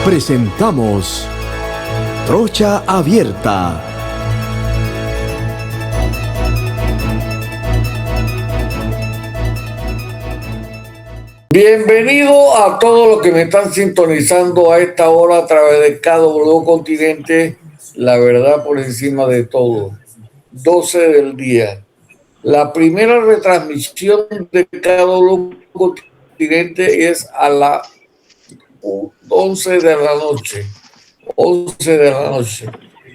Presentamos Trocha Abierta. Bienvenido a todos los que me están sintonizando a esta hora a través de KW Continente, la verdad por encima de todo. 12 del día. La primera retransmisión de KW Continente es a las 11 de la noche. 11 de la noche.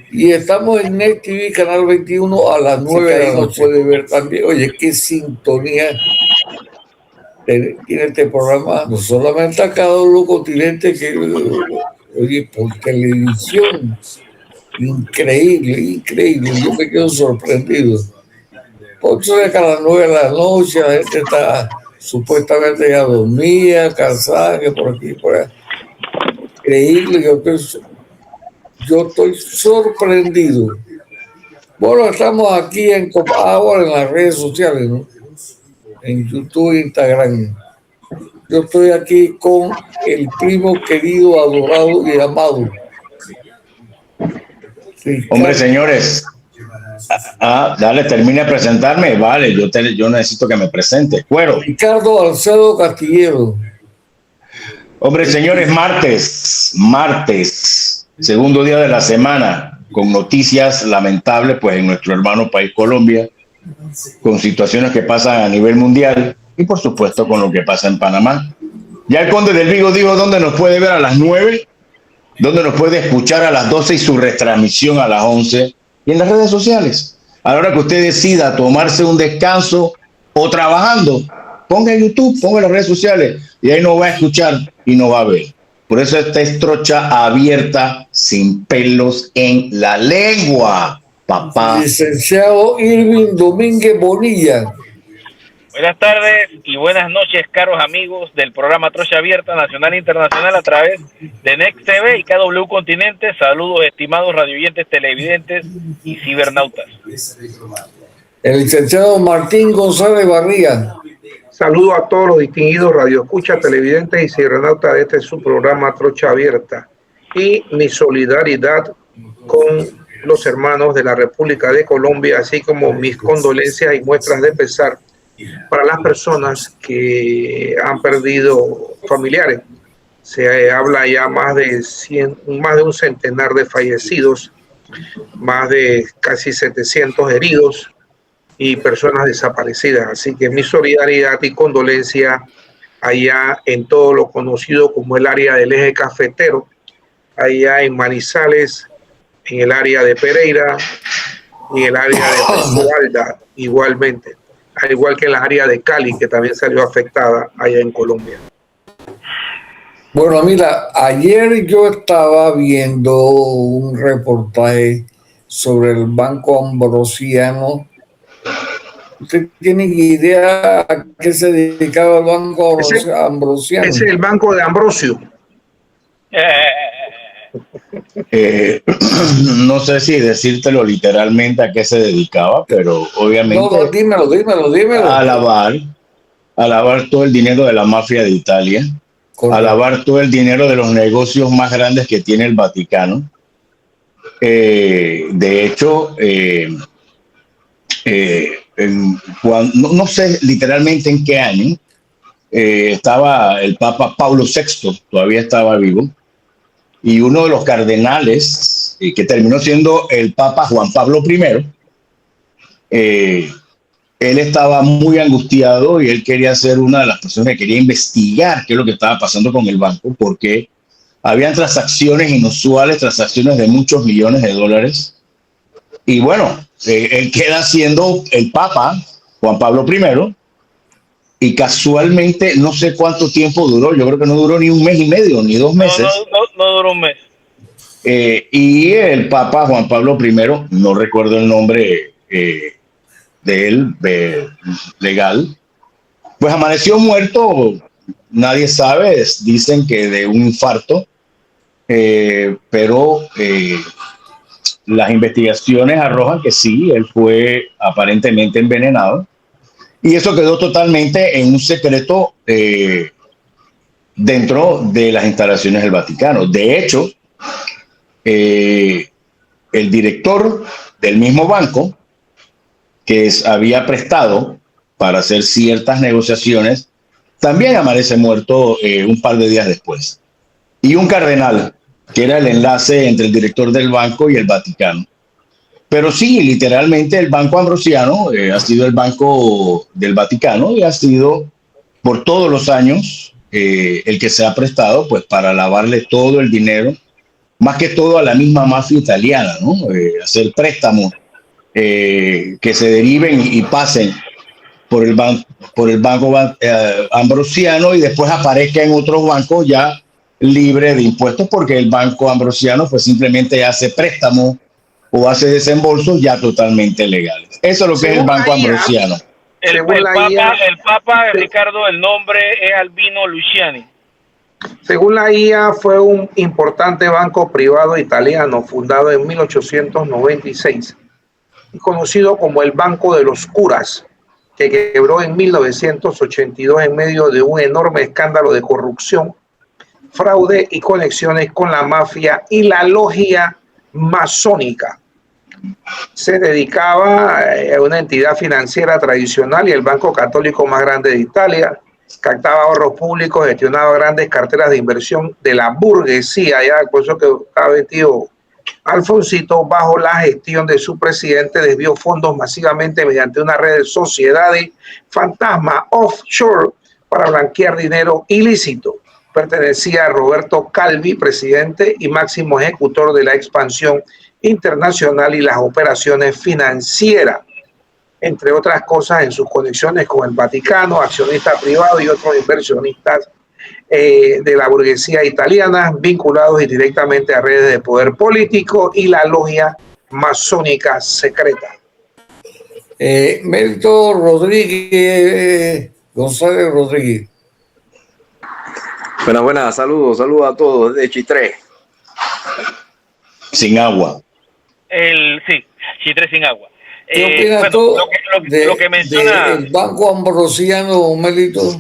Y estamos en Net TV, Canal 21, a las 9 de la noche. Puede ver también. Oye, qué sintonía tiene este programa. No solamente a KW Continente, que, oye, por televisión. Increíble, increíble. Yo me quedo sorprendido. Por eso es que a las 9 de la noche la gente está supuestamente ya dormida, cansada, que por aquí, por allá. Increíble, yo estoy sorprendido. Bueno, estamos aquí ahora en las redes sociales, ¿no? En YouTube e Instagram. Yo estoy aquí con el primo querido, adorado y amado. Ricardo. Hombre, señores. Dale, termine de presentarme. Vale, yo necesito que me presente. Cuero. Ricardo Alcedo Castillero. Hombre, señores, martes, segundo día de la semana, con noticias lamentables, pues en nuestro hermano país Colombia, con situaciones que pasan a nivel mundial y por supuesto con lo que pasa en Panamá. Ya el Conde del Vigo dijo dónde nos puede ver a las 9, dónde nos puede escuchar a las 12 y su retransmisión a las 11 y en las redes sociales. A la hora que usted decida tomarse un descanso o trabajando, ponga YouTube, ponga las redes sociales y ahí nos va a escuchar y nos va a ver. Por eso esta es Trocha Abierta, sin pelos en la lengua, papá. Licenciado Irving Domínguez Bonilla. Buenas tardes y buenas noches, caros amigos del programa Trocha Abierta Nacional e Internacional a través de Next TV y KW Continente. Saludos, estimados radioyentes, televidentes y cibernautas. El licenciado Martín González Barría. Saludo a todos los distinguidos radioescuchas, televidentes y cibernautas de este su programa Trocha Abierta. Y mi solidaridad con los hermanos de la República de Colombia, así como mis condolencias y muestras de pesar para las personas que han perdido familiares. Se habla ya más de un centenar de fallecidos, más de casi 700 heridos y personas desaparecidas. Así que mi solidaridad y condolencia allá en todo lo conocido como el área del eje cafetero, allá en Manizales, en el área de Pereira y en el área de Pesqueira, igualmente, al igual que en la área de Cali, que también salió afectada allá en Colombia. Bueno, mira, ayer yo estaba viendo un reportaje sobre el Banco Ambrosiano. ¿Usted tiene idea a qué se dedicaba el Banco Ambrosiano? Es el Banco de Ambrosio. No sé si decírtelo literalmente a qué se dedicaba, pero obviamente... No, dímelo. Alabar todo el dinero de la mafia de Italia. Correcto. Alabar todo el dinero de los negocios más grandes que tiene el Vaticano. De hecho, no sé literalmente en qué año estaba el Papa Pablo VI, todavía estaba vivo, y uno de los cardenales, que terminó siendo el Papa Juan Pablo I, él estaba muy angustiado y él quería ser una de las personas que quería investigar qué es lo que estaba pasando con el banco, porque habían transacciones inusuales, transacciones de muchos millones de dólares. Y bueno, él queda siendo el Papa Juan Pablo I y casualmente no sé cuánto tiempo duró, yo creo que no duró ni un mes y medio, ni 2 meses. No duró un mes. Y el Papa Juan Pablo I, no recuerdo el nombre de él, legal, pues amaneció muerto, nadie sabe, dicen que de un infarto, pero las investigaciones arrojan que sí, él fue aparentemente envenenado, y eso quedó totalmente en un secreto dentro de las instalaciones del Vaticano. De hecho, el director del mismo banco que había prestado para hacer ciertas negociaciones también amanece muerto un par de días después. Y un cardenal, que era el enlace entre el director del banco y el Vaticano. Pero sí, literalmente el Banco Ambrosiano ha sido el banco del Vaticano y ha sido por todos los años el que se ha prestado pues para lavarle todo el dinero, más que todo a la misma mafia italiana, ¿no? Hacer préstamos que se deriven y pasen por el banco Ambrosiano y después aparezca en otros bancos ya libre de impuestos, porque el Banco Ambrosiano pues simplemente hace préstamos o hace desembolsos ya totalmente legales. Eso es lo que es el Banco Ambrosiano. El Papa, Ricardo, el nombre es Albino Luciani. Según la IA, fue un importante banco privado italiano fundado en 1896 y conocido como el Banco de los Curas, que quebró en 1982 en medio de un enorme escándalo de corrupción, fraude y conexiones con la mafia y la logia masónica. Se dedicaba a una entidad financiera tradicional y el banco católico más grande de Italia. Captaba ahorros públicos, gestionaba grandes carteras de inversión de la burguesía, ya por eso que estaba vestido Alfonsito. Bajo la gestión de su presidente, desvió fondos masivamente mediante una red de sociedades fantasma offshore para blanquear dinero ilícito. Pertenecía a Roberto Calvi, presidente y máximo ejecutor de la expansión internacional y las operaciones financieras, entre otras cosas en sus conexiones con el Vaticano, accionista privado y otros inversionistas de la burguesía italiana, vinculados directamente a redes de poder político y la logia masónica secreta. Mérito Rodríguez, González Rodríguez. Buenas, saludos a todos de Chitré. Sin agua. Sí, Chitré sin agua. ¿Qué opinas bueno, tú lo que menciona el Banco Ambrosiano, Mérito?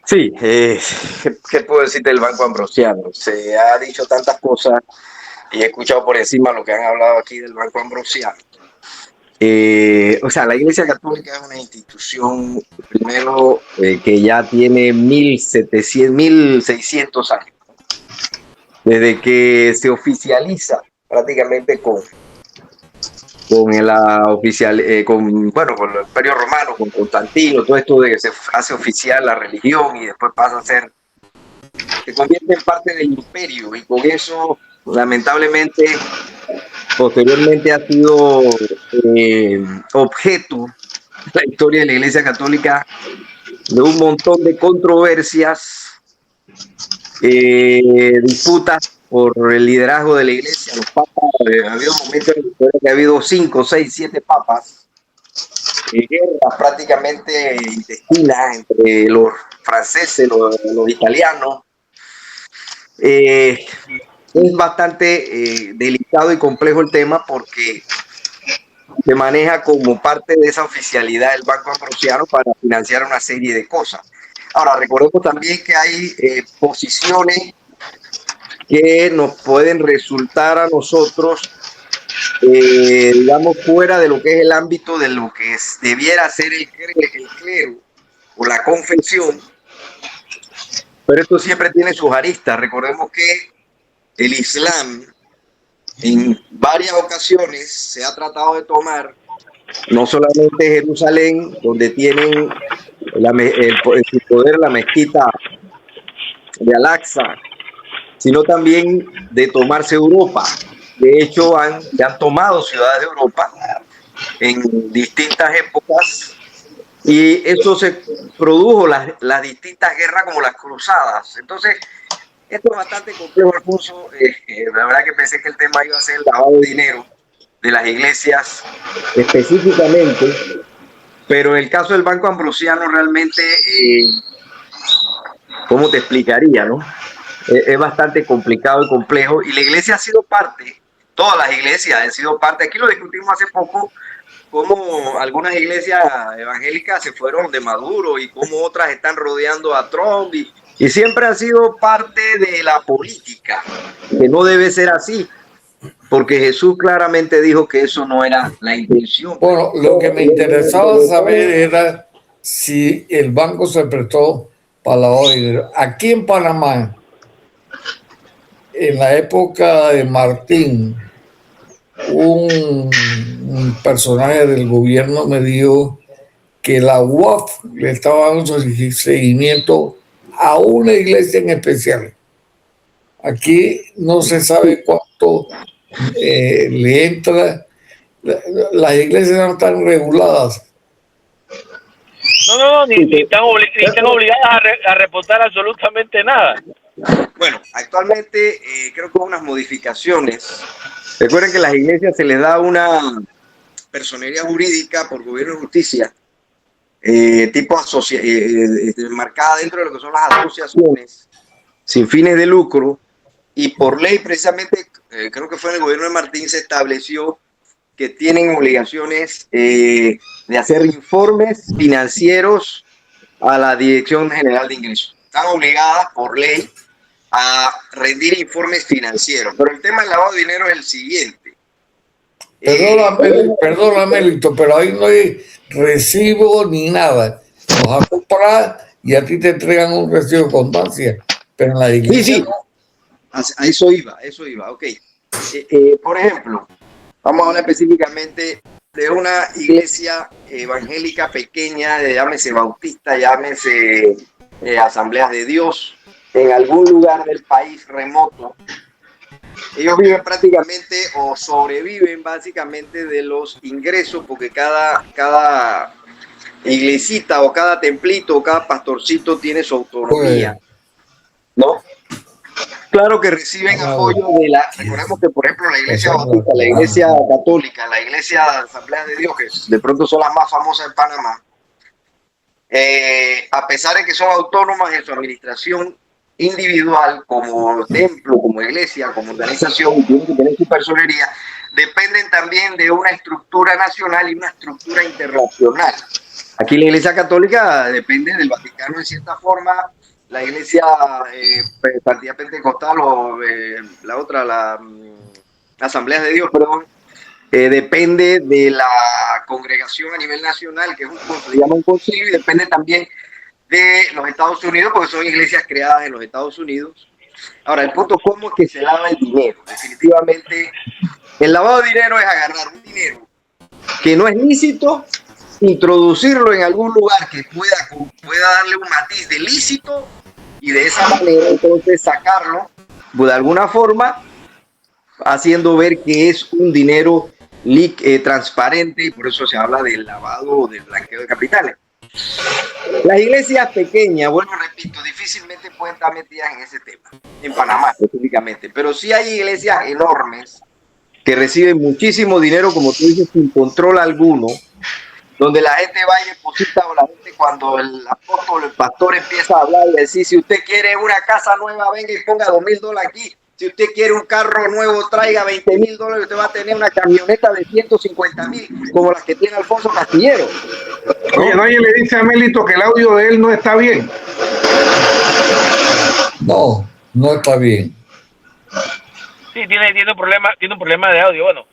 Sí, ¿qué puedo decir del Banco Ambrosiano? Se ha dicho tantas cosas y he escuchado por encima lo que han hablado aquí del Banco Ambrosiano. O sea, la Iglesia Católica es una institución, primero, que ya tiene 1600 años. Desde que se oficializa prácticamente con el Imperio Romano, con Constantino, todo esto de que se hace oficial la religión y después pasa a ser, se convierte en parte del imperio, y con eso, lamentablemente, posteriormente ha sido objeto la historia de la Iglesia Católica de un montón de controversias, disputas por el liderazgo de la Iglesia. Los papas, ha habido momentos en la historia que ha habido 5, 6, 7 papas, guerras prácticamente intestinas entre los franceses, los italianos. Es bastante delicado y complejo el tema, porque se maneja como parte de esa oficialidad del Banco Ambrosiano para financiar una serie de cosas. Ahora, recordemos también que hay posiciones que nos pueden resultar a nosotros, digamos, fuera de lo que es el ámbito de lo que debiera ser el clero o la confesión, pero esto siempre tiene sus aristas. Recordemos que el Islam en varias ocasiones se ha tratado de tomar no solamente Jerusalén, donde tienen su poder la mezquita de Al-Aqsa, sino también de tomarse Europa. De hecho, han tomado ciudades de Europa en distintas épocas, y eso se produjo las distintas guerras, como las cruzadas. Entonces, esto es bastante complejo, Alfonso. La verdad que pensé que el tema iba a ser el lavado de dinero de las iglesias específicamente, pero el caso del Banco Ambrosiano realmente, ¿cómo te explicaría, no? Es bastante complicado y complejo, y la iglesia ha sido parte, todas las iglesias han sido parte. Aquí lo discutimos hace poco cómo algunas iglesias evangélicas se fueron de Maduro y cómo otras están rodeando a Trump y siempre ha sido parte de la política, que no debe ser así, porque Jesús claramente dijo que eso no era la intención. Bueno, lo que me interesaba saber era si el banco se prestó para lavado de dinero. Aquí en Panamá, en la época de Martín, un personaje del gobierno me dijo que la UAF le estaba dando seguimiento a una iglesia en especial. Aquí no se sabe cuánto le entra. Las iglesias no están reguladas. No, ni están obligadas a reportar absolutamente nada. Bueno, actualmente creo que hubo unas modificaciones. Recuerden que a las iglesias se les da una personería jurídica por gobierno de justicia, tipo marcada dentro de lo que son las asociaciones sin fines de lucro, y por ley precisamente, creo que fue en el gobierno de Martín, se estableció que tienen obligaciones de hacer informes financieros a la Dirección General de Ingresos. Están obligadas por ley a rendir informes financieros. Pero el tema del lavado de dinero es el siguiente. Perdóname, Lito, pero ahí no hay recibo ni nada. Los vas a comprar y a ti te entregan un recibo de constancia. Pero en la iglesia sí. A eso iba, ok. Por ejemplo, vamos a hablar específicamente de una iglesia evangélica pequeña, llámese bautista, llámese Asambleas de Dios, en algún lugar del país remoto. Ellos viven prácticamente o sobreviven básicamente de los ingresos, porque cada iglesita o cada templito o cada pastorcito tiene su autonomía, ¿no? Claro que reciben apoyo de recordemos que por ejemplo la iglesia bautista, la iglesia católica, la iglesia de Asamblea de Dios, que de pronto son las más famosas en Panamá, a pesar de que son autónomas en su administración individual, como templo, como iglesia, como organización, y tienen que tener su personería, dependen también de una estructura nacional y una estructura internacional. Aquí la iglesia católica depende del Vaticano en cierta forma, la iglesia partida pentecostal o la Asamblea de Dios, perdón, depende de la congregación a nivel nacional, que se llama un concilio, y depende también de los Estados Unidos, porque son iglesias creadas en los Estados Unidos. Ahora, el punto, ¿cómo es que se lava el dinero? Definitivamente, el lavado de dinero es agarrar un dinero que no es lícito, introducirlo en algún lugar que pueda darle un matiz de lícito, y de esa manera entonces sacarlo de alguna forma, haciendo ver que es un dinero transparente, y por eso se habla del lavado o del blanqueo de capitales. Las iglesias pequeñas, bueno, repito, difícilmente pueden estar metidas en ese tema, en Panamá específicamente, pero sí hay iglesias enormes que reciben muchísimo dinero, como tú dices, sin control alguno, donde la gente va y deposita, o la gente, cuando el apóstol, el pastor empieza a hablar y decir: si usted quiere una casa nueva, venga y ponga $2,000 aquí. Si usted quiere un carro nuevo, traiga $20,000. Usted va a tener una camioneta de 150,000, como las que tiene Alfonso Castillero. Oye, nadie le dice a Melito que el audio de él no está bien. No está bien. Sí, tiene un problema de audio. Bueno,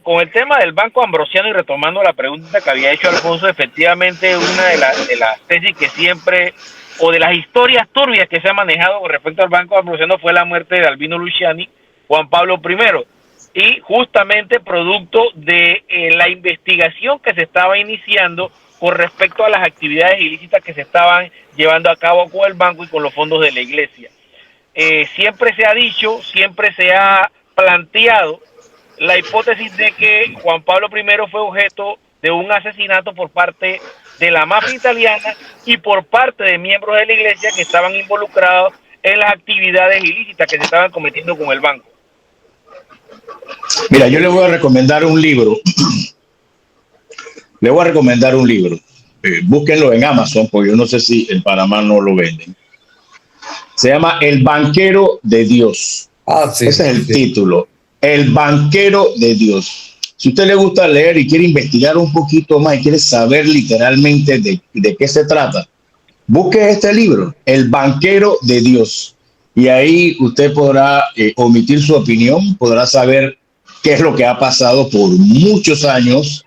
con el tema del Banco Ambrosiano, y retomando la pregunta que había hecho Alfonso, efectivamente una de las tesis que siempre, o de las historias turbias que se ha manejado con respecto al Banco Ambrosiano, fue la muerte de Albino Luciani, Juan Pablo I, y justamente producto de la investigación que se estaba iniciando con respecto a las actividades ilícitas que se estaban llevando a cabo con el banco y con los fondos de la iglesia. Siempre se ha dicho, siempre se ha planteado la hipótesis de que Juan Pablo I fue objeto de un asesinato por parte de la mafia italiana y por parte de miembros de la iglesia que estaban involucrados en las actividades ilícitas que se estaban cometiendo con el banco. Mira, yo les voy a recomendar un libro. Búsquenlo en Amazon, porque yo no sé si en Panamá no lo venden. Se llama El Banquero de Dios. Sí, ese es el título. El Banquero de Dios. Si a usted le gusta leer y quiere investigar un poquito más y quiere saber literalmente de qué se trata, busque este libro, El banquero de Dios. Y ahí usted podrá omitir su opinión, podrá saber qué es lo que ha pasado por muchos años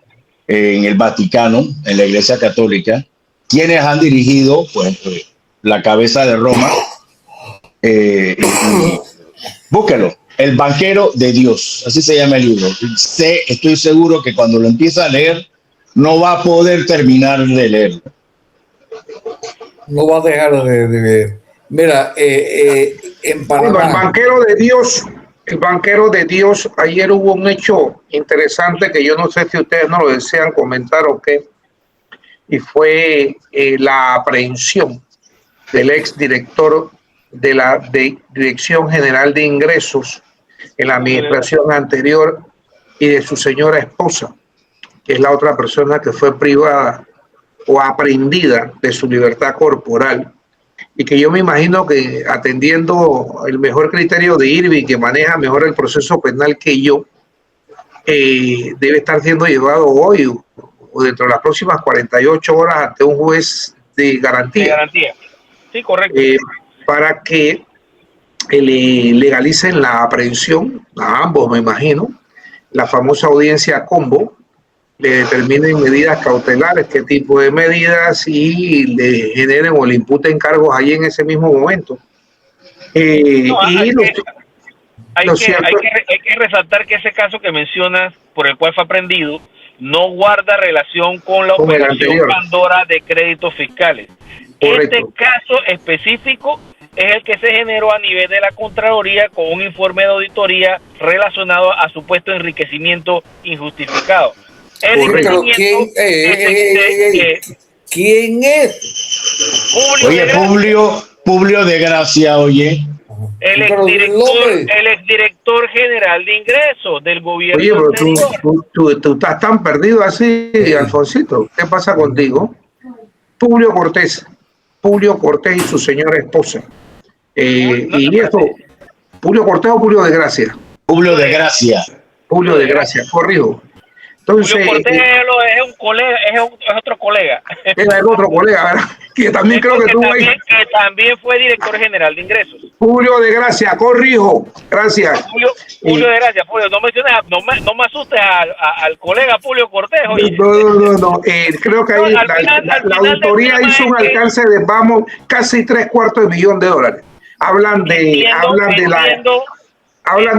en el Vaticano, en la Iglesia Católica, quienes han dirigido pues, la cabeza de Roma. Búsquelo, El banquero de Dios, así se llama el libro. Estoy seguro que cuando lo empieza a leer, no va a poder terminar de leerlo. No va a dejar de ver. Mira, en Panamá. Bueno, el banquero de Dios, ayer hubo un hecho interesante que yo no sé si ustedes no lo desean comentar o qué, y fue la aprehensión del exdirector de la Dirección General de Ingresos en la administración anterior y de su señora esposa, que es la otra persona que fue privada o aprehendida de su libertad corporal, y que yo me imagino que atendiendo el mejor criterio de Irving, que maneja mejor el proceso penal que yo, debe estar siendo llevado hoy o dentro de las próximas 48 horas ante un juez de garantía. De garantía. Sí, correcto. Para que le legalicen la aprehensión, a ambos me imagino, la famosa audiencia combo, le determinen medidas cautelares, qué tipo de medidas, y le generen o le imputen cargos ahí en ese mismo momento. Hay que resaltar que ese caso que mencionas, por el cual fue aprendido, no guarda relación con la operación Pandora de créditos fiscales. Correcto. Este caso específico es el que se generó a nivel de la Contraloría con un informe de auditoría relacionado a supuesto enriquecimiento injustificado. ¿Quién es? Publio de Gracia, oye. El exdirector general de ingresos del gobierno. Oye, pero tú estás tan perdido así, Alfonsito. ¿Qué pasa contigo? Publio Cortés y su señora esposa. ¿Publio Cortés o Publio de Gracia? Publio de Gracia. Publio de Gracia, corrijo. Entonces, Julio Cortés es un colega, es otro colega. Es otro colega, ¿verdad? Que también creo que tuvo ahí. Que también fue director general de ingresos. Julio de Gracia, corrijo. Gracias. Julio de Gracia, Julio, no me asustes al colega Julio Cortés. Oye. No. Creo que ahí la auditoría hizo un alcance de, casi $750,000. Hablan de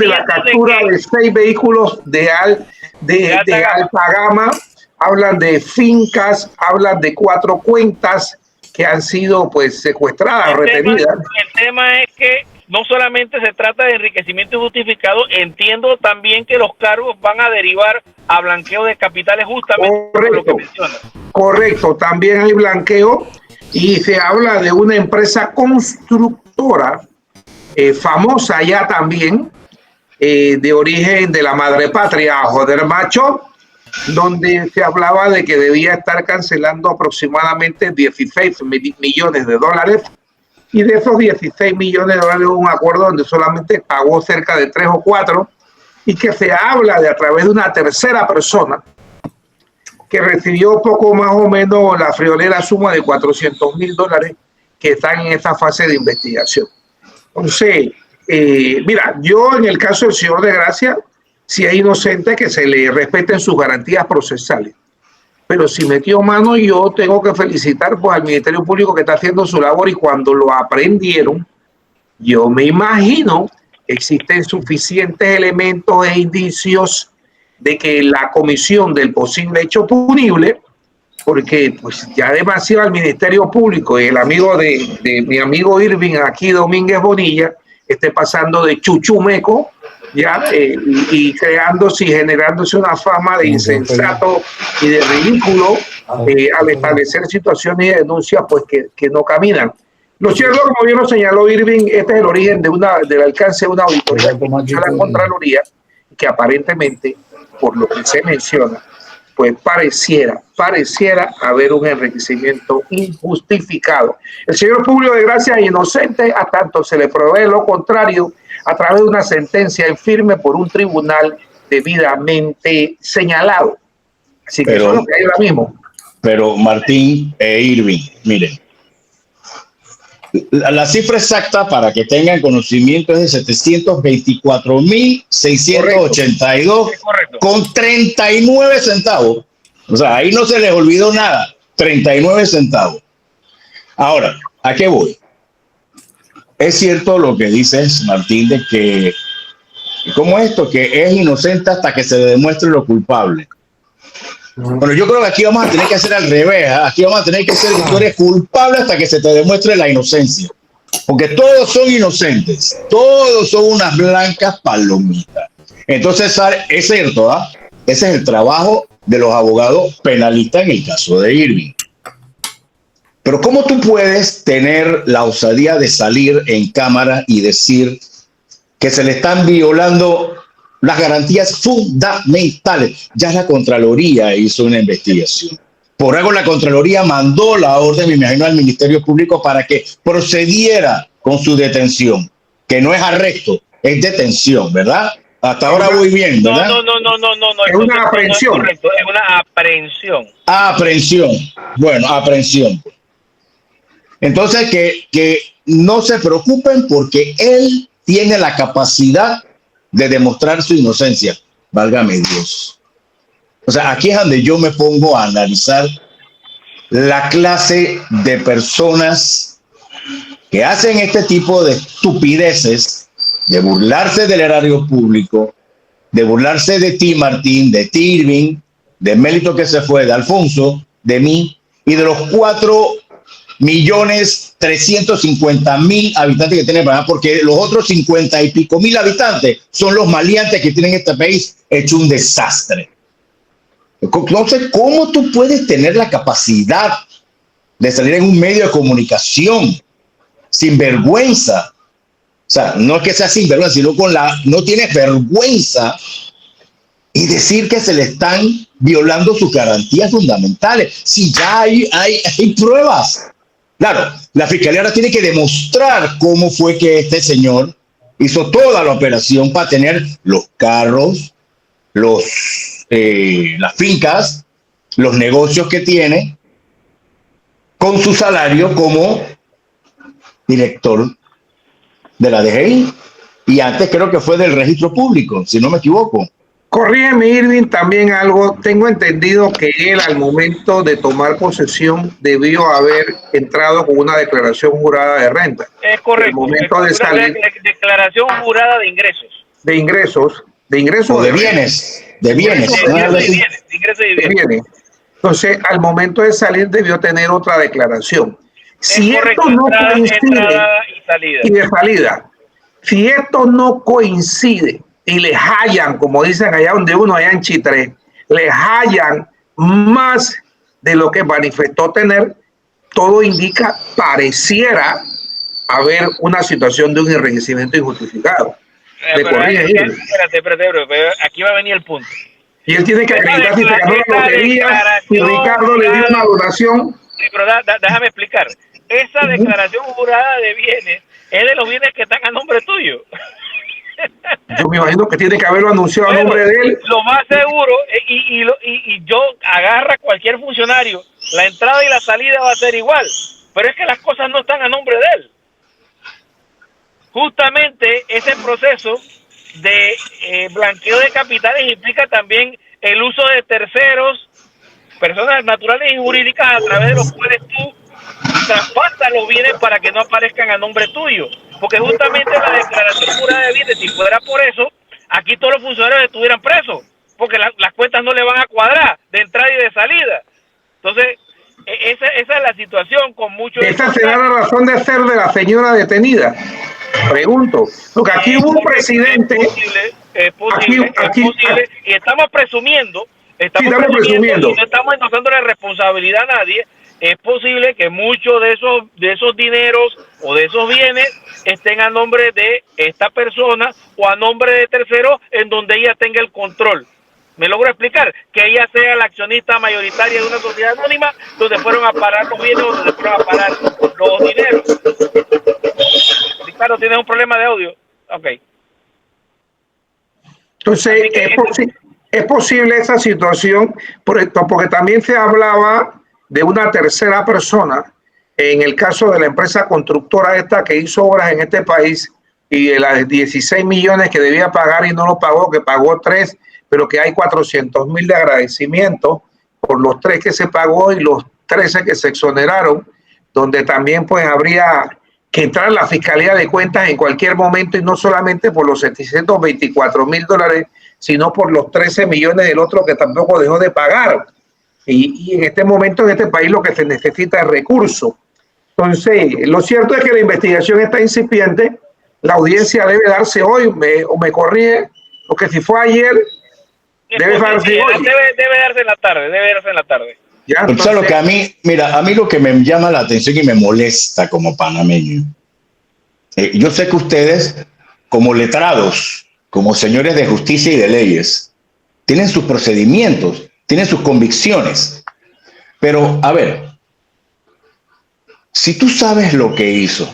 la captura de 6 vehículos de alta gama, hablan de fincas, hablan de 4 cuentas que han sido pues secuestradas, retenidas. El tema es que no solamente se trata de enriquecimiento injustificado, entiendo también que los cargos van a derivar a blanqueo de capitales, justamente por lo que mencionas. Correcto, también hay blanqueo y se habla de una empresa constructora famosa ya también, de origen de la madre patria, joder macho, donde se hablaba de que debía estar cancelando aproximadamente $16 millones, y de esos $16 millones hubo un acuerdo donde solamente pagó cerca de 3 o 4, y que se habla de a través de una tercera persona que recibió poco más o menos la friolera suma de $400,000 que están en esa fase de investigación. Entonces, mira, yo en el caso del señor de Gracia, si es inocente, que se le respeten sus garantías procesales. Pero si metió mano, yo tengo que felicitar pues, al Ministerio Público que está haciendo su labor, y cuando lo aprendieron, yo me imagino que existen suficientes elementos e indicios de que la comisión del posible hecho punible, porque pues ya demasiado al Ministerio Público y el amigo de mi amigo Irving aquí, Domínguez Bonilla, esté pasando de chuchumeco, ya, y creándose y generándose una fama de insensato y de ridículo al establecer situaciones y denuncias pues que no caminan. Lo cierto, como bien lo señaló Irving, este es el origen del alcance de una auditoría de la Contraloría, que aparentemente, por lo que se menciona, pues pareciera haber un enriquecimiento injustificado. El señor Publio de Gracia es inocente, a tanto se le provee lo contrario a través de una sentencia en firme por un tribunal debidamente señalado. Así que Pero- eso es lo que hay ahora mismo. Pero Martín e Irving, miren, la cifra exacta para que tengan conocimiento es de 724.682 Correcto. con 39 centavos. O sea, ahí no se les olvidó nada. 39 centavos. Ahora, ¿a qué voy? Es cierto lo que dices, Martín, de que, ¿cómo es esto? Que es inocente hasta que se demuestre lo culpable. Bueno, yo creo que aquí vamos a tener que hacer al revés. ¿Eh? Aquí vamos a tener que hacer que tú eres culpable hasta que se te demuestre la inocencia. Porque todos son inocentes. Todos son unas blancas palomitas. Entonces, es cierto, ¿ah? Ese es el trabajo de los abogados penalistas en el caso de Irving. Pero ¿cómo tú puedes tener la osadía de salir en cámara y decir que se le están violando las garantías fundamentales? Ya la Contraloría hizo una investigación. Por algo la Contraloría mandó la orden, me imagino, al Ministerio Público para que procediera con su detención, que no es arresto, es detención, ¿verdad? Hasta ahora voy bien, ¿verdad? No. Es una aprehensión. No es correcto, es una aprehensión. Aprehensión. Bueno, aprehensión. Entonces, que no se preocupen porque él tiene la capacidad de demostrar su inocencia. Válgame Dios. O sea, aquí es donde yo me pongo a analizar la clase de personas que hacen este tipo de estupideces, de burlarse del erario público, de burlarse de ti, Martín, de ti, Irving, de Mélito que se fue, de Alfonso, de mí y de los 4.350.000 habitantes que tiene Panamá, porque los otros 50 y pico mil habitantes son los maleantes que tienen este país hecho un desastre. Entonces, ¿cómo tú puedes tener la capacidad de salir en un medio de comunicación sin vergüenza? O sea, no es que sea sin vergüenza, sino no tienes vergüenza y decir que se le están violando sus garantías fundamentales. Si ya hay pruebas. Claro, la fiscalía ahora tiene que demostrar cómo fue que este señor hizo toda la operación para tener los carros, las fincas, los negocios que tiene, con su salario como director de la DGI. Y antes creo que fue del registro público, si no me equivoco. Corrígeme, Irving, también algo. Tengo entendido que él, al momento de tomar posesión, debió haber entrado con una declaración jurada de renta. Es correcto. Al momento de salir, Declaración jurada de ingresos. de ingresos O de bienes, de bienes. De ¿no? ingresos y bienes. Ingresos y de bienes. bienes. Entonces, al momento de salir, debió tener otra declaración. Si Es correcto, esto no entrada coincide, y salida. y de salida, si esto no coincide y les hallan, como dicen allá donde uno, allá en Chitré, les hallan más de lo que manifestó tener, todo indica, pareciera haber una situación de un enriquecimiento injustificado. Me corrige, Irving. Espérate, pero aquí va a venir el punto. Y él tiene que acreditar si se ganó la lotería, si Ricardo le dio una donación. Sí, pero déjame explicar. Esa declaración jurada de bienes es de los bienes que están a nombre tuyo. Yo me imagino que tiene que haberlo anunciado a nombre de él. Lo más seguro, y yo agarra a cualquier funcionario, la entrada y la salida va a ser igual, pero es que las cosas no están a nombre de él. Justamente ese proceso de blanqueo de capitales implica también el uso de terceros, personas naturales y jurídicas, a través de los cuales tú traspasas los bienes para que no aparezcan a nombre tuyo. Porque justamente la declaración jurada de bienes, si fuera por eso, aquí todos los funcionarios estuvieran presos, porque las cuentas no le van a cuadrar de entrada y de salida. Entonces, esa es la situación con muchos... Esa será la razón de ser de la señora detenida. Pregunto, porque aquí hubo un presidente. Es posible, y estamos presumiendo, estamos presumiendo. y no estamos endosando la responsabilidad a nadie. Es posible que muchos de esos dineros o de esos bienes estén a nombre de esta persona o a nombre de terceros en donde ella tenga el control. ¿Me logro explicar? Que ella sea la accionista mayoritaria de una sociedad anónima donde fueron a parar los bienes o donde fueron a parar los dineros. Ricardo, ¿tienes un problema de audio? Ok. Entonces, es posible esa situación, porque también se hablaba de una tercera persona, en el caso de la empresa constructora esta que hizo obras en este país, y de las 16 millones que debía pagar y no lo pagó, que pagó 3, pero que hay 400,000 de agradecimiento por los 3 que se pagó y los 13 que se exoneraron, donde también pues habría que entrar la Fiscalía de Cuentas en cualquier momento, y no solamente por los $724,000, sino por los 13 millones del otro que tampoco dejó de pagar. Y en este momento en este país lo que se necesita es recursos. Entonces, lo cierto es que la investigación está incipiente. La audiencia debe darse hoy, o me corrige, porque si fue ayer, debe darse hoy. Debe darse en la tarde, Ya, entonces, lo que a mí lo que me llama la atención y me molesta como panameño, yo sé que ustedes, como letrados, como señores de justicia y de leyes, tienen sus procedimientos, tienen sus convicciones, pero a ver, si tú sabes lo que hizo,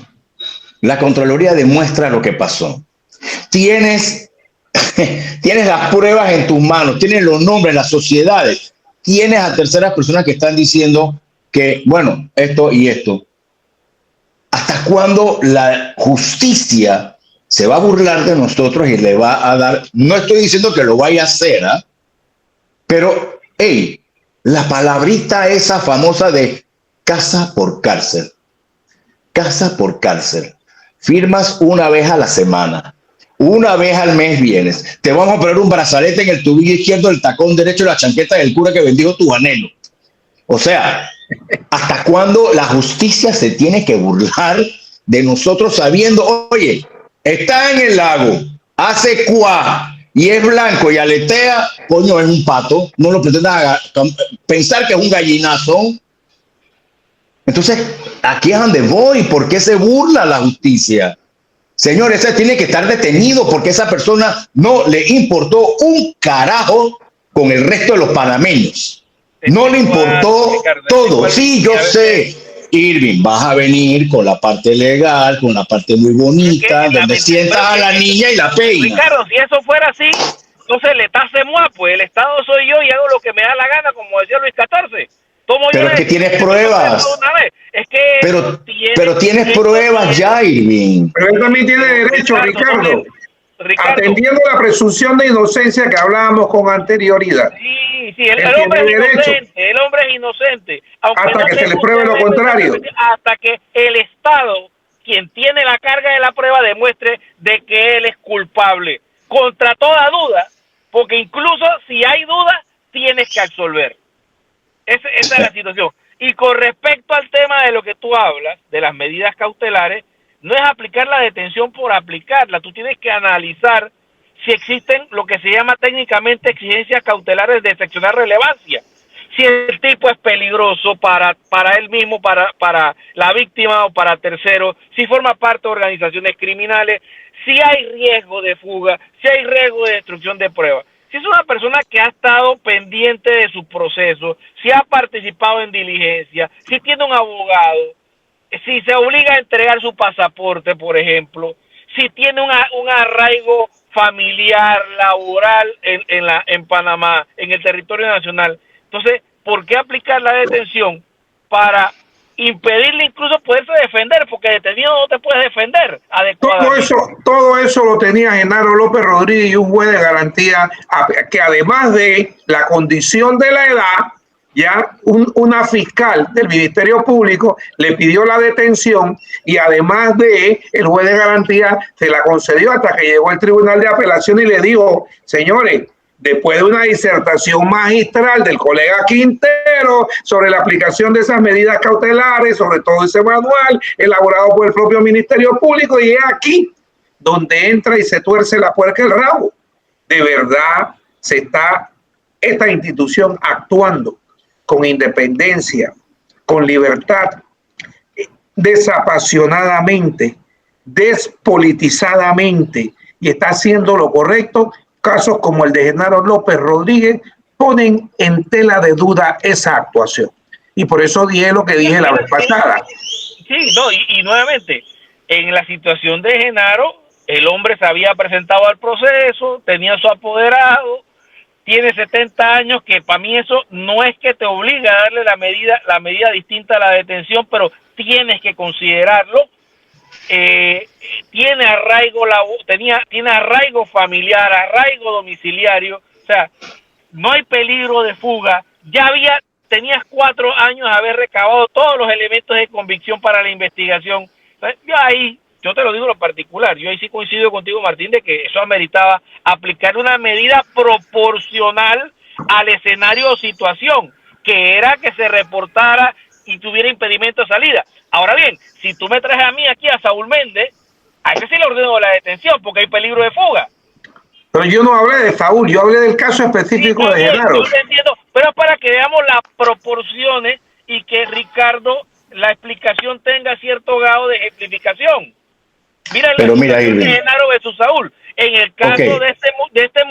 la Contraloría demuestra lo que pasó. Tienes las pruebas en tus manos, tienes los nombres, las sociedades, tienes a terceras personas que están diciendo que, bueno, esto y esto. ¿Hasta cuándo la justicia se va a burlar de nosotros y le va a dar? No estoy diciendo que lo vaya a hacer, ¿eh? Pero, hey, la palabrita esa famosa de casa por cárcel. Casa por cárcel. Firmas una vez a la semana. Una vez al mes vienes. Te vamos a poner un brazalete en el tobillo izquierdo, el tacón derecho y la chanqueta del cura que bendijo tus anhelos. O sea, ¿hasta cuándo la justicia se tiene que burlar de nosotros sabiendo, oye, está en el lago, hace cuá y es blanco y aletea, coño, es un pato, no lo pretendas pensar que es un gallinazo? Entonces, aquí es donde voy. ¿Por qué se burla la justicia? Señor, ese tiene que estar detenido porque esa persona no le importó un carajo con el resto de los panameños. No le importó todo. Sí, yo sé. Irving, vas a venir con la parte legal, con la parte muy bonita, donde sientas a la niña y la peinas. Ricardo, si eso fuera así, entonces le tase moi, pues el Estado soy yo y hago lo que me da la gana, como decía Luis XIV. Pero es que tienes pruebas. Es que pero tienes pruebas ya, Irving. Pero él también tiene derecho, Ricardo, atendiendo la presunción de inocencia que hablábamos con anterioridad. Sí, el hombre es inocente, el hombre es inocente. Hasta que se le pruebe lo contrario. Hasta que el Estado, quien tiene la carga de la prueba, demuestre de que él es culpable. Contra toda duda, porque incluso si hay duda, tienes que absolver. Esa es la situación. Y con respecto al tema de lo que tú hablas, de las medidas cautelares, no es aplicar la detención por aplicarla. Tú tienes que analizar si existen lo que se llama técnicamente exigencias cautelares de excepcional relevancia. Si el tipo es peligroso para él mismo, para la víctima o para terceros, si forma parte de organizaciones criminales, si hay riesgo de fuga, si hay riesgo de destrucción de pruebas. Si es una persona que ha estado pendiente de su proceso, si ha participado en diligencia, si tiene un abogado, si se obliga a entregar su pasaporte, por ejemplo, si tiene un arraigo familiar, laboral en Panamá, en el territorio nacional. Entonces, ¿por qué aplicar la detención para impedirle incluso poderse defender? Porque detenido no te puedes defender adecuadamente. Todo eso lo tenía Genaro López Rodríguez y un juez de garantía, que además de la condición de la edad, ya una fiscal del Ministerio Público le pidió la detención, y además de el juez de garantía se la concedió hasta que llegó el Tribunal de Apelación y le dijo, señores, después de una disertación magistral del colega Quintero sobre la aplicación de esas medidas cautelares, sobre todo ese manual elaborado por el propio Ministerio Público, y es aquí donde entra y se tuerce la puerca el rabo. De verdad se está esta institución actuando con independencia, con libertad, desapasionadamente, despolitizadamente, y está haciendo lo correcto. Casos como el de Genaro López Rodríguez ponen en tela de duda esa actuación. Y por eso dije lo que dije la vez pasada. Sí, no, y nuevamente, en la situación de Genaro, El hombre se había presentado al proceso, tenía su apoderado, tiene 70 años, que para mí eso no es que te obliga a darle la medida distinta a la detención, pero tienes que considerarlo. Tiene arraigo familiar, arraigo domiciliario, o sea, no hay peligro de fuga. Tenías 4 años de haber recabado todos los elementos de convicción para la investigación. Yo te lo digo en lo particular, yo ahí sí coincido contigo, Martín, de que eso ameritaba aplicar una medida proporcional al escenario o situación, que era que se reportara y tuviera impedimento de salida. Ahora bien, si tú me traes a mí aquí a Saúl Méndez, a ese sí le ordeno la detención porque hay peligro de fuga. Pero yo no hablé de Saúl, yo hablé del caso específico de Genaro. Yo te entiendo, pero para que veamos las proporciones y que Ricardo, la explicación tenga cierto grado de ejemplificación. Mira de Genaro versus Saúl. En el caso de este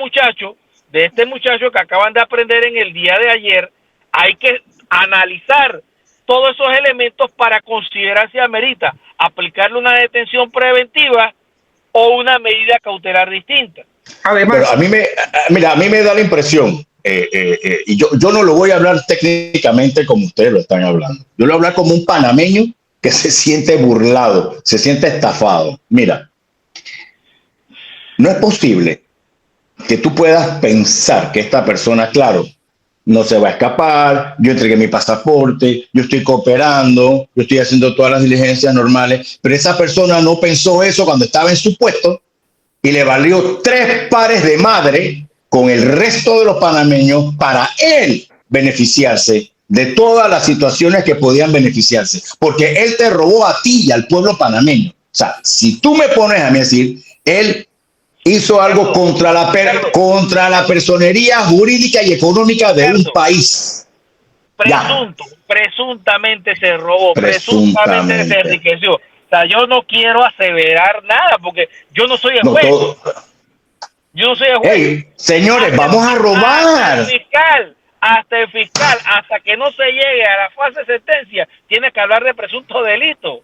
muchacho que acaban de aprender en el día de ayer, hay que analizar todos esos elementos para considerar si amerita aplicarle una detención preventiva o una medida cautelar distinta. Además, pero a mí me da la impresión, y yo no lo voy a hablar técnicamente como ustedes lo están hablando. Yo lo voy a hablar como un panameño que se siente burlado, se siente estafado. Mira, no es posible que tú puedas pensar que esta persona, claro, no se va a escapar, yo entregué mi pasaporte, yo estoy cooperando, yo estoy haciendo todas las diligencias normales, pero esa persona no pensó eso cuando estaba en su puesto y le valió 3 pares de madre con el resto de los panameños para él beneficiarse de todas las situaciones que podían beneficiarse, porque él te robó a ti y al pueblo panameño. O sea, si tú me pones a mí decir, él hizo algo contra la personería jurídica y económica de un país. Presuntamente se robó, presuntamente se enriqueció. O sea, yo no quiero aseverar nada porque yo no soy el juez. Yo no soy el juez. Hey, señores, vamos a robar. Hasta el fiscal, hasta que no se llegue a la fase de sentencia, tiene que hablar de presunto delito.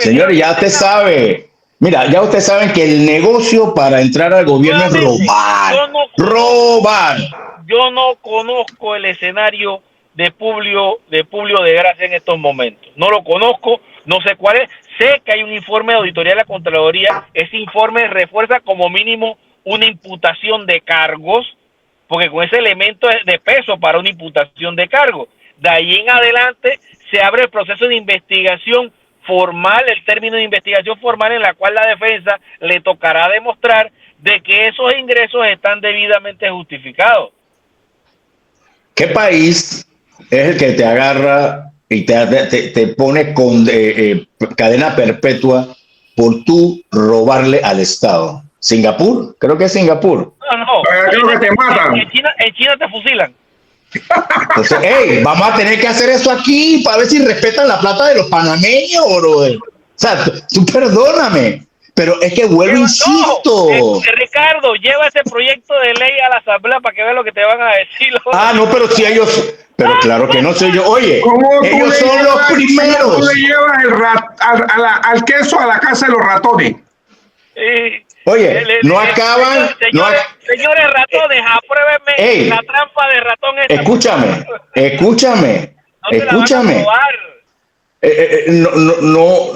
Señores, ya usted sabe. Mira, ya ustedes saben que el negocio para entrar al gobierno es robar. Robar. Yo no conozco el escenario de Publio de Gracia en estos momentos. No lo conozco, no sé cuál es. Sé que hay un informe de auditoría de la Contraloría. Ese informe refuerza como mínimo una imputación de cargos, porque con ese elemento es de peso para una imputación de cargos. De ahí en adelante se abre el proceso de investigación formal, el término de investigación formal en la cual la defensa le tocará demostrar de que esos ingresos están debidamente justificados. ¿Qué país es el que te agarra y te pone con cadena perpetua por tú robarle al Estado? ¿Singapur? Creo que es Singapur. No. Creo que te matan. En China te fusilan. Entonces, hey, vamos a tener que hacer eso aquí para ver si respetan la plata de los panameños, brother. O sea, tú perdóname, pero es que vuelvo, insisto. Ricardo, lleva ese proyecto de ley a la asamblea para que vean lo que te van a decir. No, pero si ellos, pero claro que no soy yo. Oye, ellos son los primeros. ¿Cómo le llevas al queso a la casa de los ratones? Oye, no acaban. Señores ratones, apruébenme la trampa de ratón. Escúchame.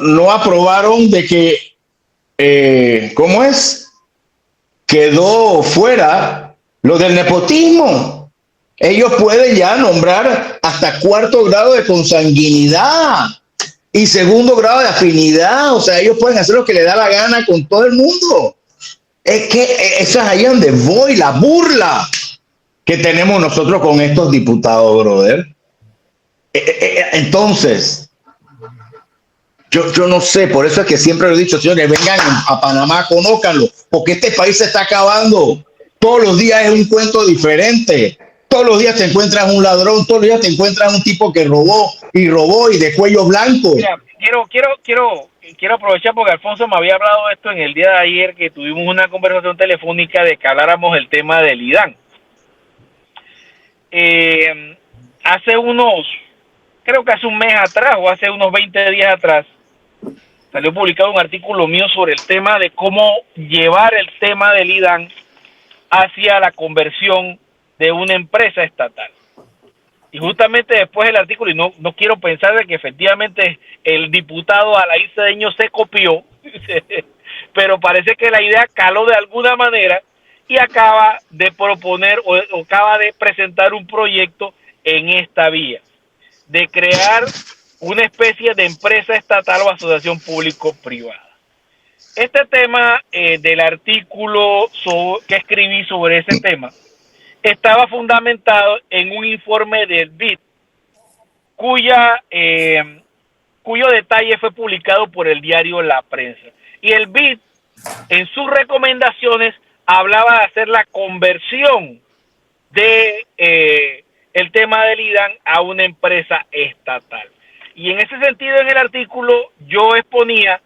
No aprobaron de que, ¿cómo es? Quedó fuera lo del nepotismo. Ellos pueden ya nombrar hasta 4º grado de consanguinidad y 2º grado de afinidad. O sea, ellos pueden hacer lo que les da la gana con todo el mundo. Es que eso es ahí donde voy, la burla que tenemos nosotros con estos diputados, brother. Entonces, yo no sé, por eso es que siempre lo he dicho, señores, vengan a Panamá, conózcanlo, porque este país se está acabando. Todos los días es un cuento diferente. Todos los días te encuentras un ladrón, todos los días te encuentras un tipo que robó y de cuello blanco. Mira, quiero aprovechar porque Alfonso me había hablado de esto en el día de ayer, que tuvimos una conversación telefónica de que habláramos el tema del IDAN. Creo que hace un mes atrás o hace unos 20 días atrás, salió publicado un artículo mío sobre el tema de cómo llevar el tema del IDAN hacia la conversión de una empresa estatal. Y justamente después del artículo, y no quiero pensar de que efectivamente el diputado Alain Cedeño se copió, pero parece que la idea caló de alguna manera y acaba de proponer o acaba de presentar un proyecto en esta vía, de crear una especie de empresa estatal o asociación público-privada. Este tema del artículo que escribí sobre ese tema estaba fundamentado en un informe del BID, cuyo detalle fue publicado por el diario La Prensa. Y el BID, en sus recomendaciones, hablaba de hacer la conversión de el tema del IDAN a una empresa estatal. Y en ese sentido, en el artículo, yo exponía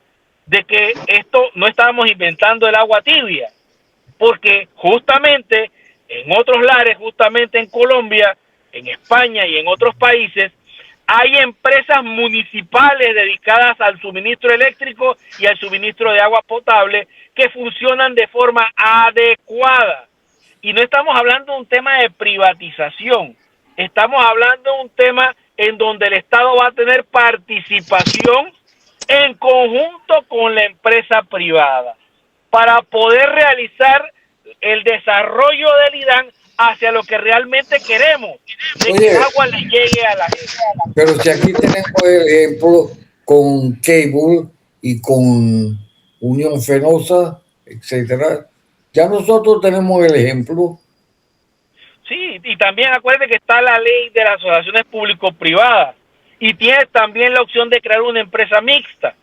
de que esto no estábamos inventando el agua tibia, porque justamente en otros lares, justamente en Colombia, en España y en otros países, hay empresas municipales dedicadas al suministro eléctrico y al suministro de agua potable que funcionan de forma adecuada. Y no estamos hablando de un tema de privatización, estamos hablando de un tema en donde el Estado va a tener participación en conjunto con la empresa privada para poder realizar el desarrollo del IDAN hacia lo que realmente queremos, de que el agua le llegue a la gente. Pero si aquí tenemos el ejemplo con Cable y con Unión Fenosa, etcétera, ya nosotros tenemos el ejemplo. Sí, y también acuérdate que está la ley de las asociaciones público-privadas y tienes también la opción de crear una empresa mixta.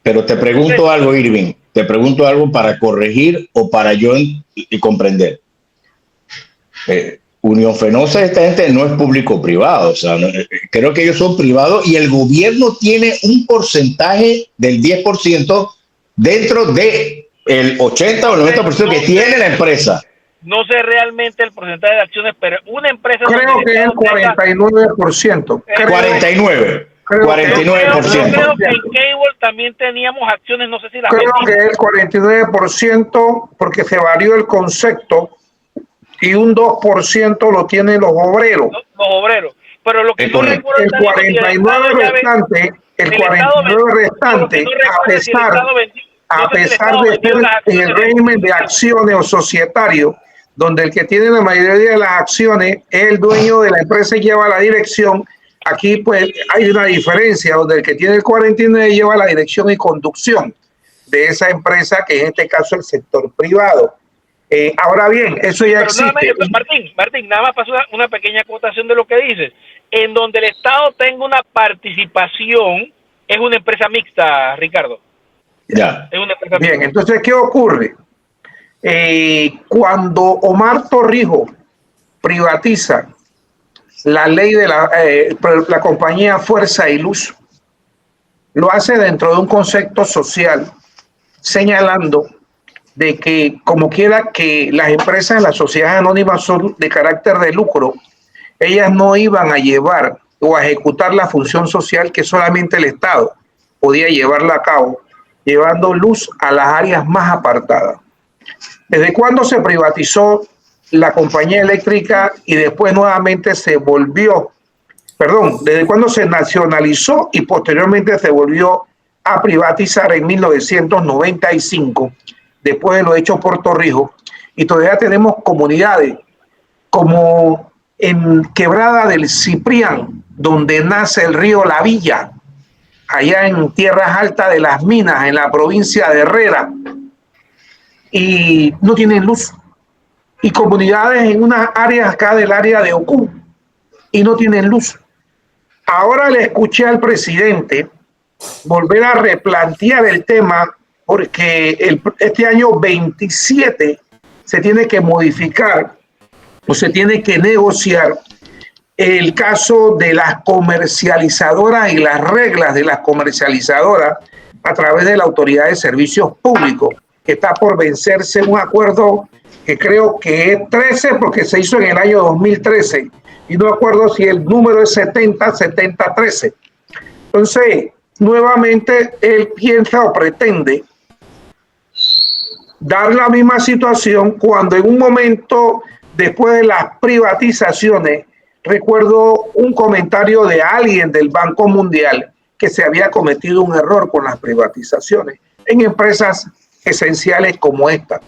Pero te pregunto algo, Irving, te pregunto algo para corregir o para yo y comprender. Unión Fenosa, esta gente no es público-privado, o sea, creo que ellos son privados y el gobierno tiene un porcentaje del 10% dentro del 80 o el 90% que tiene la empresa. No sé realmente el porcentaje de acciones, pero una empresa... Creo que es el 49%. 49%. Creo que en Cable también teníamos acciones, no sé si las creo vendimos. que es el 49% porque se varió el concepto y un 2% lo tienen los obreros. Los obreros. Pero lo que no recuerdo... El 49% restante, a pesar de ser en el régimen de acciones o societario, donde el que tiene la mayoría de las acciones es el dueño de la empresa y lleva la dirección. Aquí pues hay una diferencia donde el que tiene el 49 lleva la dirección y conducción de esa empresa, que en este caso es el sector privado. Ahora bien, eso ya existe. Martín, nada más pasó una pequeña acotación de lo que dices. En donde el Estado tenga una participación, es una empresa mixta, Ricardo. Ya. Es una empresa Bien, mixta. entonces, ¿qué ocurre? Cuando Omar Torrijos privatiza la ley de la compañía Fuerza y Luz, lo hace dentro de un concepto social, señalando de que como quiera que las empresas, las sociedades anónimas son de carácter de lucro, ellas no iban a llevar o a ejecutar la función social que solamente el Estado podía llevarla a cabo, llevando luz a las áreas más apartadas. ¿Desde cuándo se privatizó la compañía eléctrica y después nuevamente se volvió, desde cuándo se nacionalizó y posteriormente se volvió a privatizar en 1995, después de lo hecho por Torrijos? Y todavía tenemos comunidades como en Quebrada del Ciprián, donde nace el río La Villa, allá en tierras altas de Las Minas, en la provincia de Herrera, y no tienen luz. Y comunidades en unas áreas acá del área de Ocú, y no tienen luz. Ahora le escuché al presidente volver a replantear el tema, porque este año 27 se tiene que modificar o se tiene que negociar el caso de las comercializadoras y las reglas de las comercializadoras a través de la Autoridad de Servicios Públicos, que está por vencerse un acuerdo que creo que es 13 porque se hizo en el año 2013 y no acuerdo si el número es 70-70-13. Entonces, nuevamente él piensa o pretende dar la misma situación cuando en un momento después de las privatizaciones, recuerdo un comentario de alguien del Banco Mundial que se había cometido un error con las privatizaciones en empresas esenciales como esta.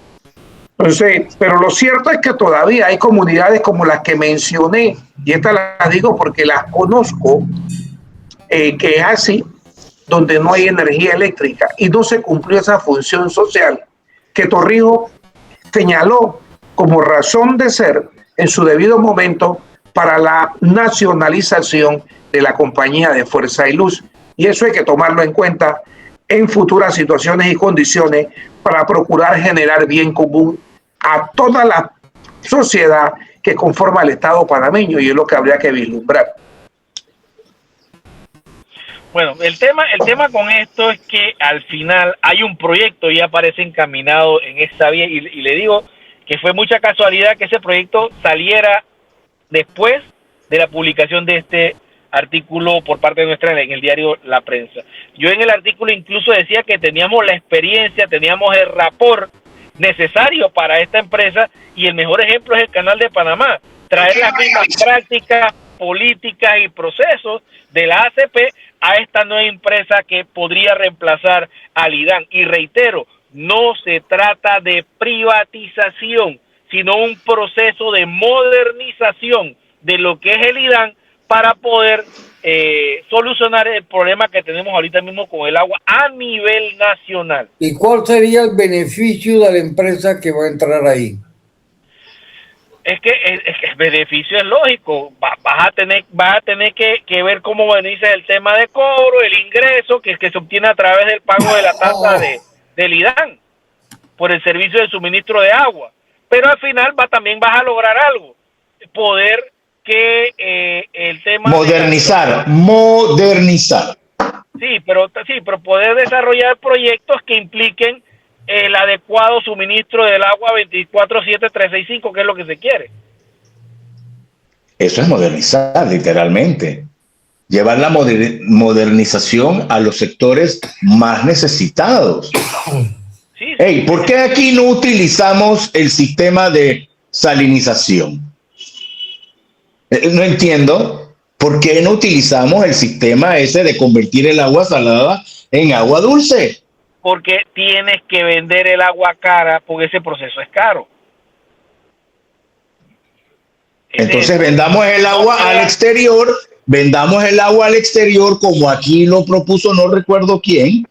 Entonces, pero lo cierto es que todavía hay comunidades como las que mencioné, y estas las digo porque las conozco, que es así, donde no hay energía eléctrica y no se cumplió esa función social que Torrijos señaló como razón de ser en su debido momento para la nacionalización de la compañía de Fuerza y Luz. Y eso hay que tomarlo en cuenta en futuras situaciones y condiciones para procurar generar bien común a toda la sociedad que conforma el Estado panameño, y es lo que habría que vislumbrar. Bueno, el tema con esto es que al final hay un proyecto y aparece encaminado en esa vía, y le digo que fue mucha casualidad que ese proyecto saliera después de la publicación de este artículo por parte nuestra en el diario La Prensa. Yo en el artículo incluso decía que teníamos la experiencia, teníamos el rapport necesario para esta empresa, y el mejor ejemplo es el Canal de Panamá. Traer las mismas prácticas, políticas y procesos de la ACP a esta nueva empresa que podría reemplazar al IDAN. Y reitero, no se trata de privatización, sino un proceso de modernización de lo que es el IDAN para poder solucionar el problema que tenemos ahorita mismo con el agua a nivel nacional. ¿Y cuál sería el beneficio de la empresa que va a entrar ahí? Es que el beneficio es lógico. Vas a tener que ver cómo dice el tema de cobro, el ingreso que se obtiene a través del pago de la tasa del IDAN por el servicio de suministro de agua. Pero al final también vas a lograr algo, poder que el tema modernizar. Sí, pero poder desarrollar proyectos que impliquen el adecuado suministro del agua 24/7/365, que es lo que se quiere. Eso es modernizar, literalmente. Llevar la modernización a los sectores más necesitados. Sí. Hey, ¿por qué aquí no utilizamos el sistema de salinización? No entiendo por qué no utilizamos el sistema ese de convertir el agua salada en agua dulce. Porque tienes que vender el agua cara, porque ese proceso es caro. Entonces vendamos el agua al exterior, como aquí lo propuso, no recuerdo quién,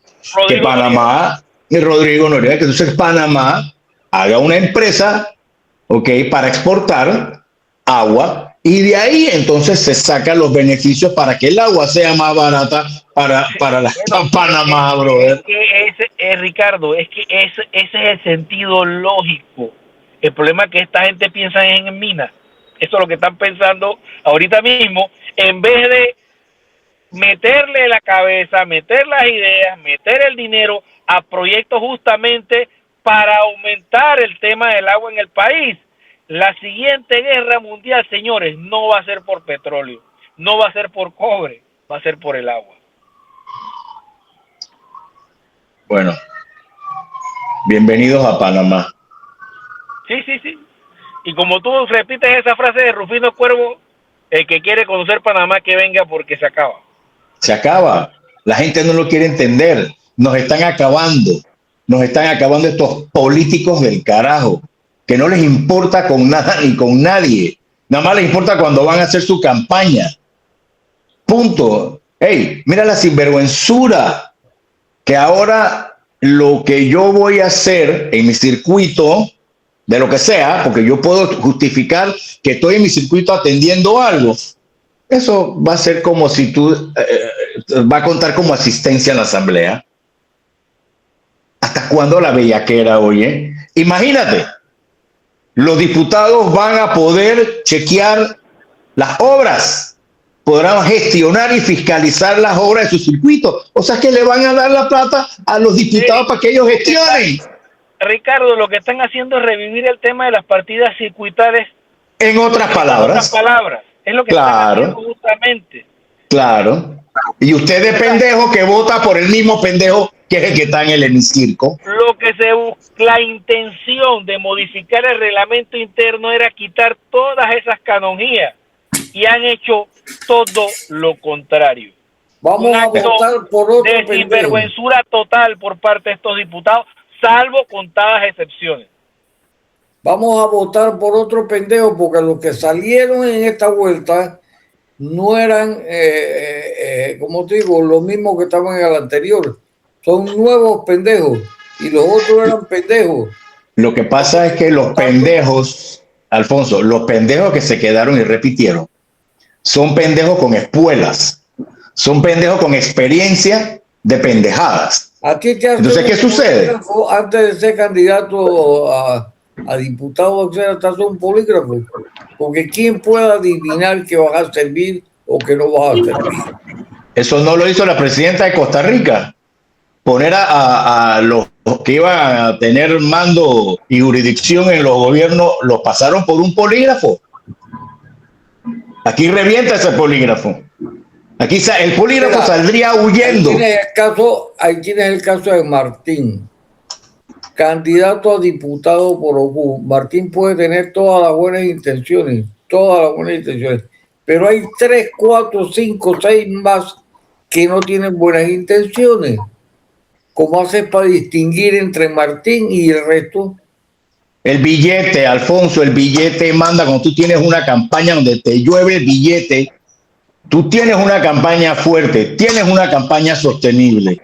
que Panamá, y Rodrigo Noriega, que entonces Panamá haga una empresa, para exportar agua, y de ahí entonces se sacan los beneficios para que el agua sea más barata para Panamá, brother. Ricardo, es que ese es el sentido lógico. El problema es que esta gente piensa en minas. Eso es lo que están pensando ahorita mismo, en vez de meterle la cabeza, meter las ideas, meter el dinero a proyectos justamente para aumentar el tema del agua en el país. La siguiente guerra mundial, señores, no va a ser por petróleo, no va a ser por cobre, va a ser por el agua. Bueno, bienvenidos a Panamá. Sí. Y como tú repites esa frase de Rufino Cuervo, el que quiere conocer Panamá que venga porque se acaba. Se acaba. La gente no lo quiere entender. Nos están acabando estos políticos del carajo, que no les importa con nada ni con nadie. Nada más les importa cuando van a hacer su campaña. Punto. Hey, mira la sinvergüenzura, que ahora lo que yo voy a hacer en mi circuito, de lo que sea, porque yo puedo justificar que estoy en mi circuito atendiendo algo, eso va a ser como si tú va a contar como asistencia en la asamblea. ¿Hasta cuándo la bellaquera, oye? Imagínate, los diputados van a poder chequear las obras, podrán gestionar y fiscalizar las obras de su circuito. O sea que le van a dar la plata a los diputados para que ellos gestionen. Ricardo, lo que están haciendo es revivir el tema de las partidas circuitales. En otras palabras. Es lo que están haciendo justamente. Claro. Y usted de pendejo que vota por el mismo pendejo que es el que está en el hemicirco. Lo que la intención de modificar el reglamento interno era quitar todas esas canonjías y han hecho todo lo contrario. Vamos a votar por otro de pendejo. sinvergüenzura total por parte de estos diputados, salvo contadas excepciones. Vamos a votar por otro pendejo porque los que salieron en esta vuelta no eran, como te digo, los mismos que estaban en el anterior. Son nuevos pendejos y los otros eran pendejos. Lo que pasa es que los pendejos, Alfonso, los pendejos que se quedaron y repitieron, son pendejos con espuelas, son pendejos con experiencia de pendejadas. Entonces, ¿qué sucede? Antes de ser candidato a diputado, o sea, estás un polígrafo, porque ¿quién puede adivinar que vas a servir o que no vas a servir? Eso no lo hizo la presidenta de Costa Rica. Poner a los que iban a tener mando y jurisdicción en los gobiernos, los pasaron por un polígrafo. Aquí revienta ese polígrafo. Aquí el polígrafo saldría huyendo. Ahí tienes el caso de Martín, candidato a diputado por OCU. Martín puede tener todas las buenas intenciones, pero hay 3, 4, 5, 6 más que no tienen buenas intenciones. ¿Cómo haces para distinguir entre Martín y el resto? El billete, Alfonso, el billete manda. Cuando tú tienes una campaña donde te llueve el billete, tú tienes una campaña fuerte, tienes una campaña sostenible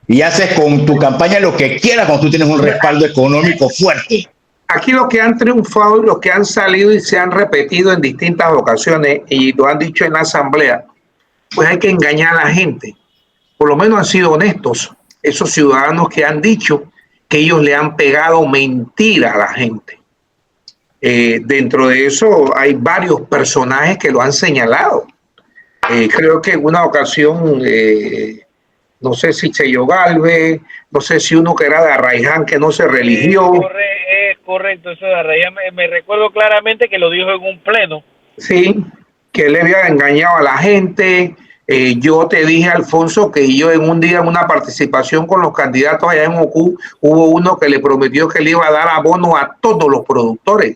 y haces con tu campaña lo que quieras cuando tú tienes un respaldo económico fuerte. Aquí los que han triunfado y los que han salido y se han repetido en distintas ocasiones y lo han dicho en la asamblea, pues hay que engañar a la gente. Por lo menos han sido honestos esos ciudadanos que han dicho que ellos le han pegado mentira a la gente. Dentro de eso hay varios personajes que lo han señalado. Creo que en una ocasión, no sé si Cheyo Galvez, no sé si uno que era de Arraiján que no se religió. Es correcto, eso de Arraiján. Me recuerdo claramente que lo dijo en un pleno. Sí, que él le había engañado a la gente. Yo te dije, Alfonso, que yo en un día, en una participación con los candidatos allá en OCU, hubo uno que le prometió que le iba a dar abono a todos los productores.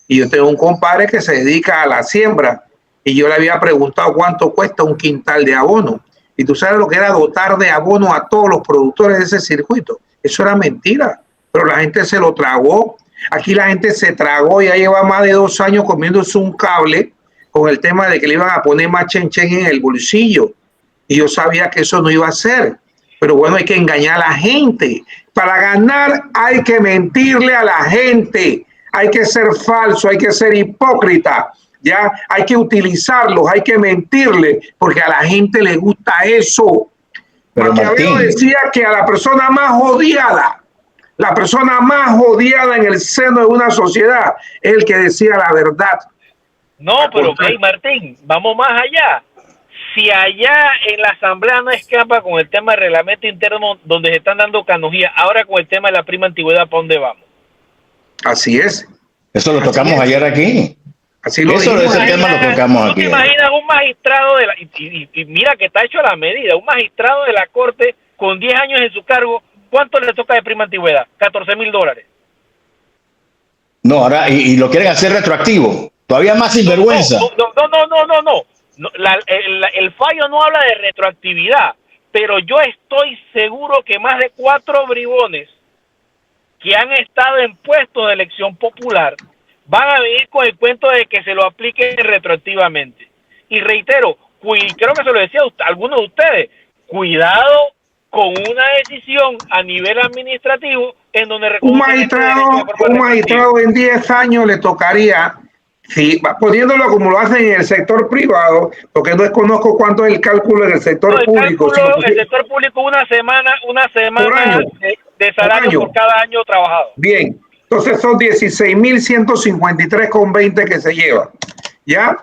Y yo tengo un compadre que se dedica a la siembra y yo le había preguntado cuánto cuesta un quintal de abono. Y tú sabes lo que era dotar de abono a todos los productores de ese circuito. Eso era mentira, pero la gente se lo tragó. Aquí la gente se tragó, ya lleva más de 2 años comiéndose un cable con el tema de que le iban a poner más chen en el bolsillo. Y yo sabía que eso no iba a ser. Pero bueno, hay que engañar a la gente. Para ganar hay que mentirle a la gente. Hay que ser falso, hay que ser hipócrita. Ya hay que utilizarlos, hay que mentirle, porque a la gente le gusta eso. Pero Maquiavelo decía que a la persona más odiada en el seno de una sociedad es el que decía la verdad. No, pero hey, Martín, vamos más allá. Si allá en la asamblea no escapa con el tema del reglamento interno donde se están dando canonjías, ahora con el tema de la prima antigüedad, ¿para dónde vamos? Así es. Eso lo tocamos ayer aquí. Así lo Eso dijimos. ese tema lo tocamos aquí. ¿Te imaginas un magistrado de la, y mira que está hecho a la medida, un magistrado de la corte con 10 años en su cargo, ¿cuánto le toca de prima antigüedad? $14,000. No, ahora, y lo quieren hacer retroactivo. Todavía más sinvergüenza. No. El fallo no habla de retroactividad, pero yo estoy seguro que más de 4 bribones que han estado en puestos de elección popular van a venir con el cuento de que se lo apliquen retroactivamente. Y reitero, creo que se lo decía a algunos de ustedes, cuidado con una decisión a nivel administrativo en donde un magistrado en 10 años le tocaría, sí, poniéndolo como lo hacen en el sector privado, porque no desconozco cuánto es el cálculo en el sector público. El sector público una semana de salario por cada año trabajado. Bien, entonces son 16.153,20 que se lleva, ¿ya?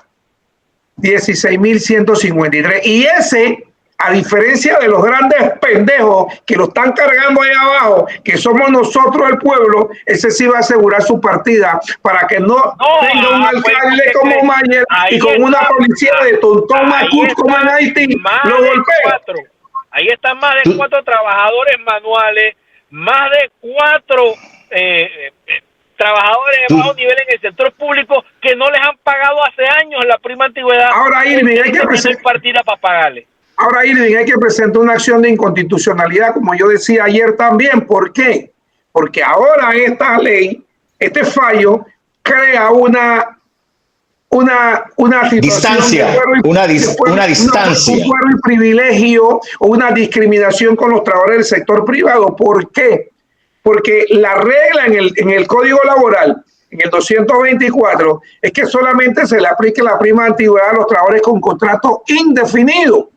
16.153. Y ese A diferencia de los grandes pendejos que lo están cargando ahí abajo, que somos nosotros el pueblo, ese sí va a asegurar su partida para que no tenga un alcalde como Mayer y con una policía de tontón macut como en Haití, lo golpea. Ahí están más de 4 trabajadores manuales, más de 4 trabajadores de bajo nivel en el sector público que no les han pagado hace años la prima antigüedad. Ahora, Irving, hay que presentar partida para pagarle. Ahora, Irving, hay que presentar una acción de inconstitucionalidad, como yo decía ayer también. ¿Por qué? Porque ahora esta ley, este fallo, crea una situación distancia, una distancia. Un fuero y privilegio o una discriminación con los trabajadores del sector privado. ¿Por qué? Porque la regla en el Código Laboral, en el 224, es que solamente se le aplique la prima de antigüedad a los trabajadores con contrato indefinido.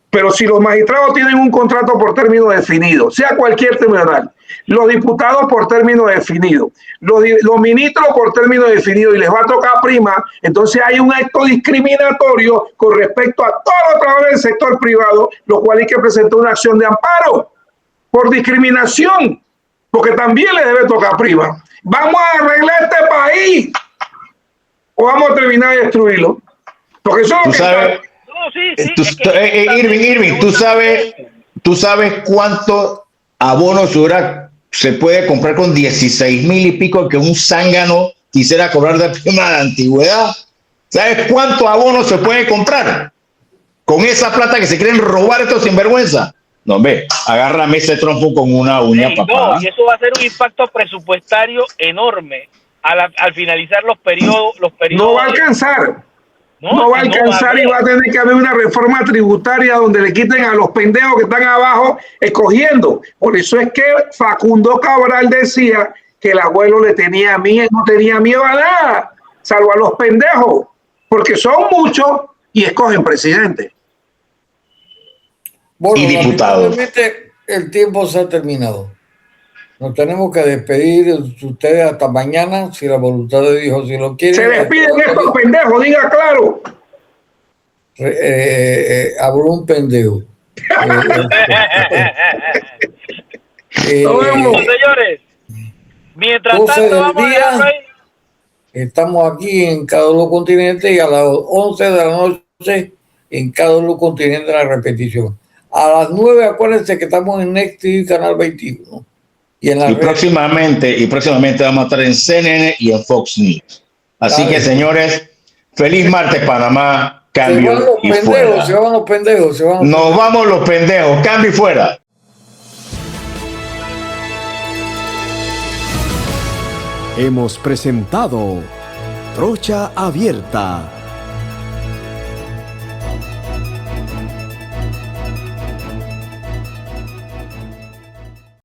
Pero si los magistrados tienen un contrato por término definido, sea cualquier tribunal, los diputados por término definido, los ministros por término definido y les va a tocar prima, entonces hay un acto discriminatorio con respecto a todos los trabajadores del sector privado, lo cual hay que presentar una acción de amparo por discriminación, porque también les debe tocar prima. ¿Vamos a arreglar este país o vamos a terminar de destruirlo? Porque eso es lo que Irving, ¿tú sabes cuánto abono se puede comprar con 16,000 y pico que un zángano quisiera cobrar de prima de antigüedad? ¿Sabes cuánto abono se puede comprar con esa plata que se quieren robar estos sinvergüenza? No, hombre, agárrame ese trompo con una uña, papá. No, y eso va a ser un impacto presupuestario enorme al finalizar los periodos. No va a alcanzar. No va a alcanzar y va a tener que haber una reforma tributaria donde le quiten a los pendejos que están abajo escogiendo. Por eso es que Facundo Cabral decía que el abuelo no tenía miedo a nada, salvo a los pendejos, porque son muchos y escogen presidente. Bueno, y diputados. lamentablemente el tiempo se ha terminado. Nos tenemos que despedir de ustedes hasta mañana, si la voluntad de Dios si lo quiere. Se despiden estos pendejos, diga claro. Habló un pendejo. Nos vemos. Señores, mientras 12 tanto del vamos día, a estamos aquí en cada uno de los continentes y a las 11 de la noche en cada uno de los continentes la repetición. A las 9, acuérdense que estamos en Next TV, Canal 21. Y próximamente vamos a estar en CNN y en Fox News. Así que, señores, feliz martes, Panamá. Cambio y fuera. Se van los pendejos. Nos vamos los pendejos. Cambio y fuera. Hemos presentado Trocha Abierta